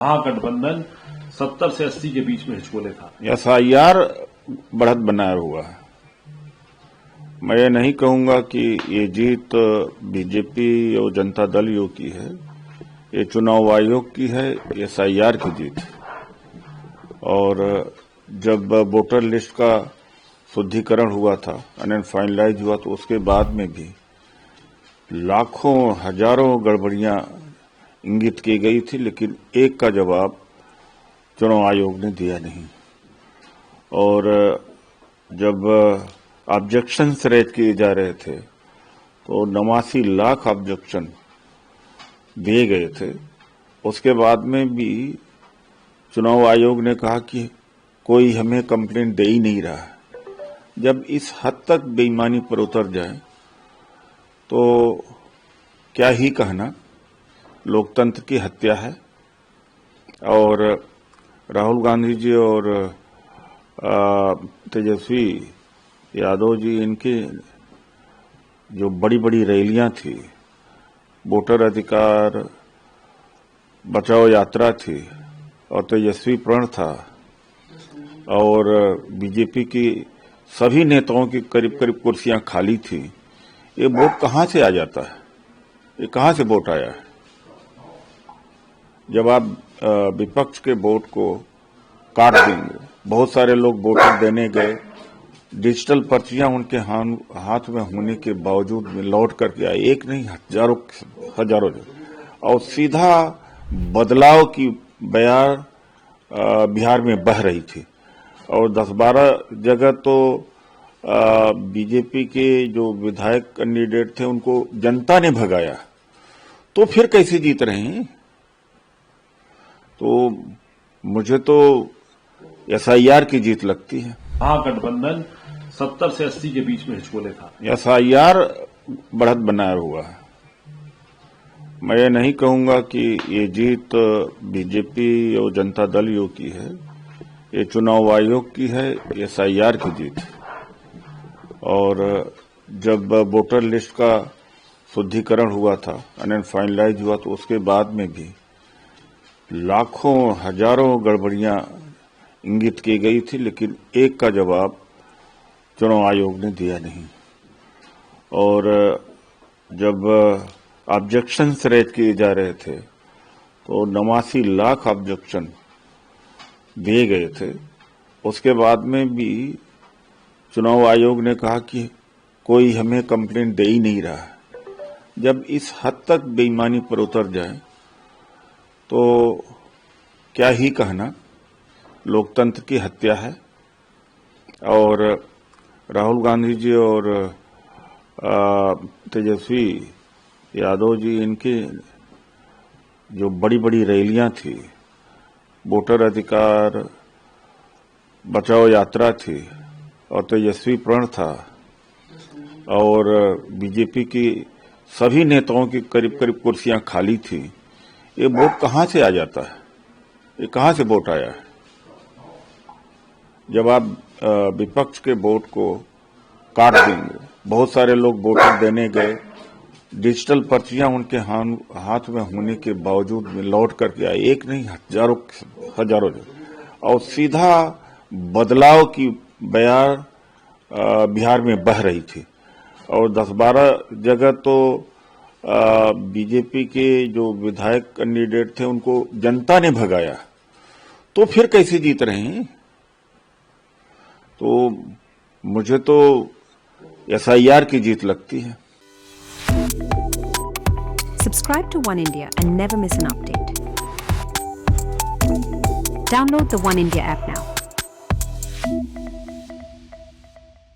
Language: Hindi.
महागठबंधन 70 से 80 के बीच में हिचकोले था। एसआईआर बढ़त बनाया हुआ है। मैं ये नहीं कहूंगा कि ये जीत बीजेपी और जनता दल यू की है, ये चुनाव आयोग की है, एसआईआर की जीत है। और जब वोटर लिस्ट का शुद्धिकरण हुआ था, फाइनलाइज हुआ, तो उसके बाद में भी लाखों हजारों गड़बड़ियां इंगित की गई थी, लेकिन एक का जवाब चुनाव आयोग ने दिया नहीं। और जब ऑब्जेक्शंस रेज किए जा रहे थे तो 89 लाख ऑब्जेक्शन दिए गए थे। उसके बाद में भी चुनाव आयोग ने कहा कि कोई हमें कंप्लेंट दे ही नहीं रहा है। जब इस हद तक बेईमानी पर उतर जाए तो क्या ही कहना, लोकतंत्र की हत्या है। और राहुल गांधी जी और तेजस्वी यादव जी, इनकी जो बड़ी बड़ी रैलियां थी, वोटर अधिकार बचाओ यात्रा थी और तेजस्वी प्रण था, और बीजेपी की सभी नेताओं की करीब करीब कुर्सियां खाली थी। ये वोट कहां से आ जाता है? ये कहां से वोट आया है? जब आप विपक्ष के वोट को काट देंगे, बहुत सारे लोग वोट देने गए, डिजिटल पर्चियां उनके हाथ में होने के बावजूद में लौट करके आए, एक नहीं हजारों और सीधा बदलाव की बयार बिहार में बह रही थी। और 10-12 जगह तो बीजेपी के जो विधायक कैंडिडेट थे उनको जनता ने भगाया। तो फिर कैसे जीत रहे हैं? तो मुझे तो एसआईआर की जीत लगती है। महागठबंधन 70 से 80 के बीच में हिचकोले था। एसआईआर बढ़त बनाया हुआ है। मैं ये नहीं कहूंगा कि ये जीत बीजेपी और जनता दल यू की है, ये चुनाव आयोग की है, एसआईआर की जीत है। और जब वोटर लिस्ट का शुद्धिकरण हुआ था, फाइनलाइज हुआ, तो उसके बाद में भी लाखों हजारों गड़बड़ियां इंगित की गई थी, लेकिन एक का जवाब चुनाव आयोग ने दिया नहीं। और जब ऑब्जेक्शंस रेज किए जा रहे थे तो 89 लाख ऑब्जेक्शन दिए गए थे। उसके बाद में भी चुनाव आयोग ने कहा कि कोई हमें कंप्लेंट दे ही नहीं रहा है। जब इस हद तक बेईमानी पर उतर जाए तो क्या ही कहना, लोकतंत्र की हत्या है। और राहुल गांधी जी और तेजस्वी यादव जी, इनकी जो बड़ी बड़ी रैलियां थी, वोटर अधिकार बचाओ यात्रा थी और तेजस्वी प्रण था, और बीजेपी की सभी नेताओं की करीब करीब कुर्सियां खाली थी। ये वोट कहां से आ जाता है? ये कहां से वोट आया है? जब आप विपक्ष के वोट को काट देंगे, बहुत सारे लोग वोट देने गए, डिजिटल पर्चियां उनके हाथ में होने के बावजूद में लौट करके आए, एक नहीं हजारों और सीधा बदलाव की बयार बिहार में बह रही थी। और 10-12 जगह तो बीजेपी के जो विधायक कैंडिडेट थे उनको जनता ने भगाया। तो फिर कैसे जीत रहे हैं? तो मुझे तो एसआईआर की जीत लगती है। Subscribe to One India and never miss an update. Download the One India app now.